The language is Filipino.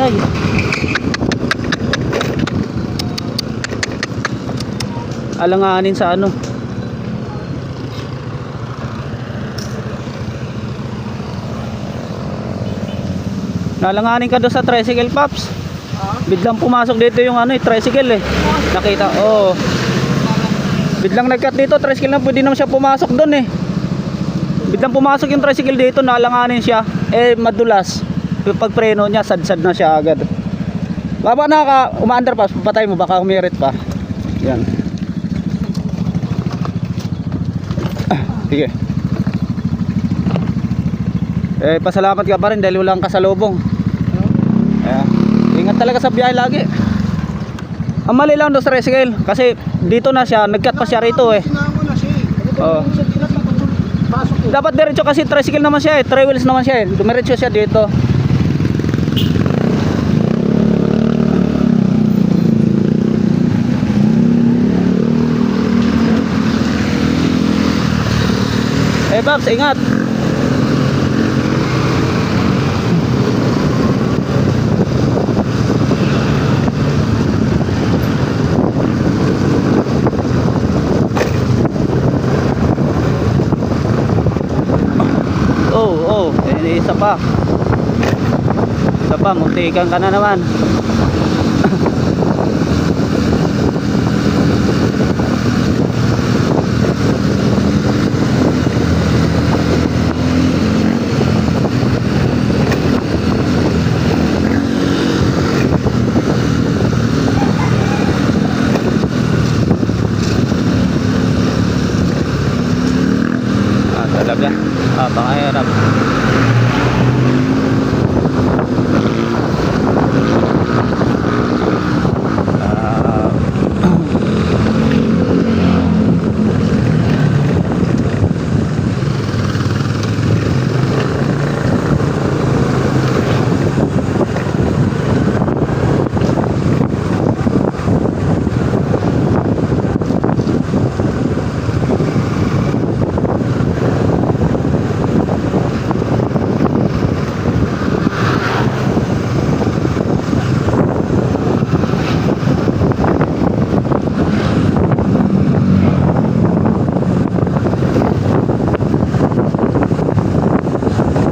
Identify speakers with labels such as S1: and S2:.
S1: ay. Alanganin sa ano. Nalanganin ka doon sa tricycle, Pops. Biglang pumasok dito yung ano, tricycle eh. Nakita, oo. Biglang nagkat dito, tricycle na pwede naman siya pumasok doon eh. Biglang pumasok yung tricycle dito, nalanganin siya. Eh, madulas. Yung pagpreno niya, sad-sad na siya agad. Baba na ka, umaandar pa, patay mo, baka humirit pa. Yan. Sige. Eh, pasalamat ka pa rin dahil walang kasalubong. Ayan. Ingat talaga sa biyahe lagi. Ang mali lang doon sa tricycle kasi dito na siya, nagkat pa siya rito eh. Oo. Dapat diretso kasi tricycle naman siya eh, 3 wheels naman siya eh. Dumiretso siya dito. Eh, Babs, ingat. Isa pa. Isa pa, muntikan ka na naman. Talaga. Pakahirap.